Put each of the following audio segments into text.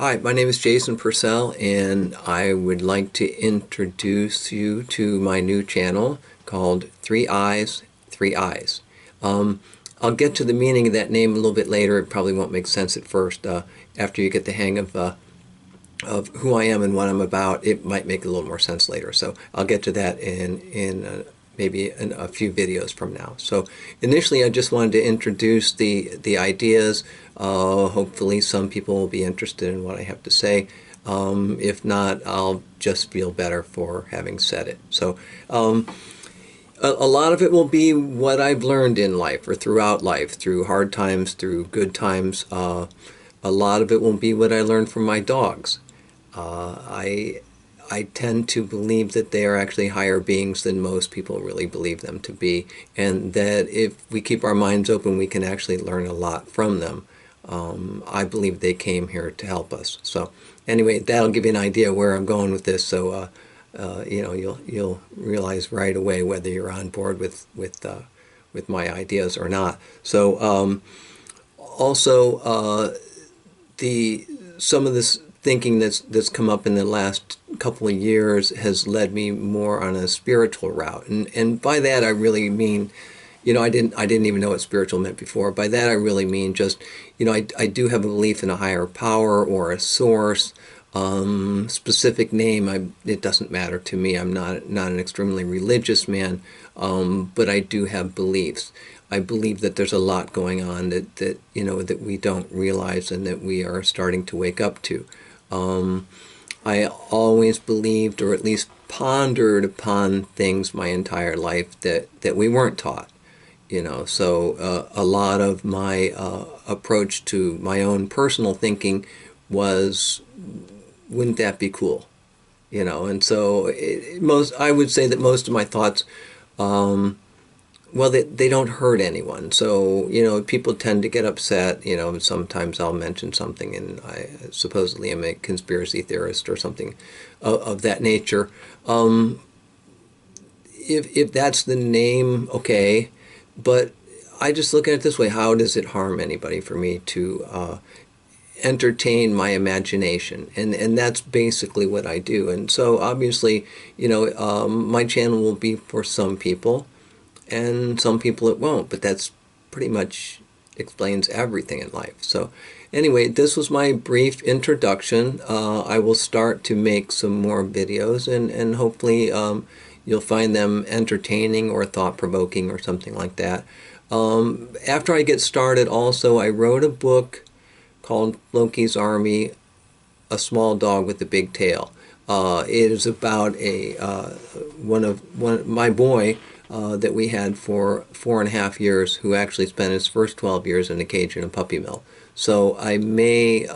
Hi, my name is Jason Purcell, and I would like to introduce you to my new channel called Three Eyes, Three Eyes. I'll get to the meaning of that name a little bit later. It probably won't make sense at first. After you get the hang of who I am and what I'm about, it might make a little more sense later. So I'll get to that in maybe in a few videos from now. So initially I just wanted to introduce the ideas. Hopefully some people will be interested in what I have to say. If not, I'll just feel better for having said it. So a lot of it will be what I've learned in life or throughout life, through hard times, through good times. A lot of it will be what I learned from my dogs. I tend to believe that they are actually higher beings than most people really believe them to be, and that if we keep our minds open, we can actually learn a lot from them. I believe they came here to help us. So anyway, that'll give you an idea where I'm going with this. So you know, you'll realize right away whether you're on board with my ideas or not. So also some of this thinking that's come up in the last couple of years has led me more on a spiritual route, and by that I really mean, you know, I didn't even know what spiritual meant before. By that I really mean just, you know, I do have a belief in a higher power or a source. Specific name, it doesn't matter to me. I'm not an extremely religious man, but I do have beliefs. I believe that there's a lot going on that you know, that we don't realize and that we are starting to wake up to. I always believed, or at least pondered upon things my entire life that we weren't taught. You know, so a lot of my approach to my own personal thinking was, wouldn't that be cool? You know, and so I would say that most of my thoughts, well, they don't hurt anyone. So, you know, people tend to get upset. You know, sometimes I'll mention something and I supposedly am a conspiracy theorist or something of that nature. If that's the name, okay. But I just look at it this way: how does it harm anybody for me to entertain my imagination? And that's basically what I do. And so obviously, you know, my channel will be for some people, and some people it won't, but that's pretty much explains everything in life. So anyway, this was my brief introduction. I will start to make some more videos, and hopefully you'll find them entertaining or thought-provoking or something like that. After I get started also, I wrote a book called Loki's Army, A Small Dog with a Big Tail. It is about my boy that we had for 4.5 years, who actually spent his first 12 years in a cage in a puppy mill. So I may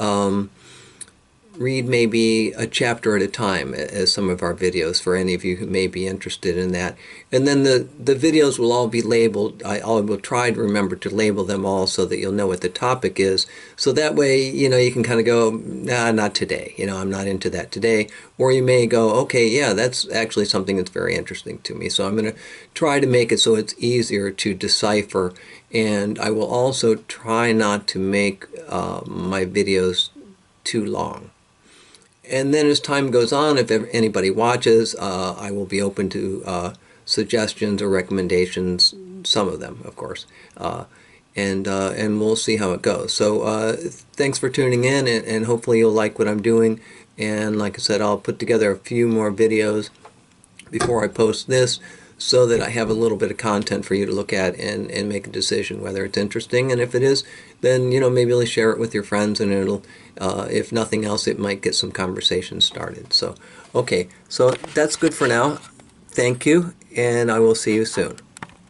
read maybe a chapter at a time as some of our videos for any of you who may be interested in that. And then the videos will all be labeled. I will try to remember to label them all so that you'll know what the topic is. So that way, you know, you can kind of go, nah, not today. You know, I'm not into that today. Or you may go, okay, yeah, that's actually something that's very interesting to me. So I'm going to try to make it so it's easier to decipher. And I will also try not to make my videos too long. And then as time goes on, if anybody watches, I will be open to suggestions or recommendations, some of them, of course, and we'll see how it goes. So thanks for tuning in, and hopefully you'll like what I'm doing. And like I said, I'll put together a few more videos before I post this, so that I have a little bit of content for you to look at and make a decision whether it's interesting. And if it is, then, you know, maybe you'll share it with your friends, and it'll, if nothing else, it might get some conversation started. So, okay, so that's good for now. Thank you, and I will see you soon.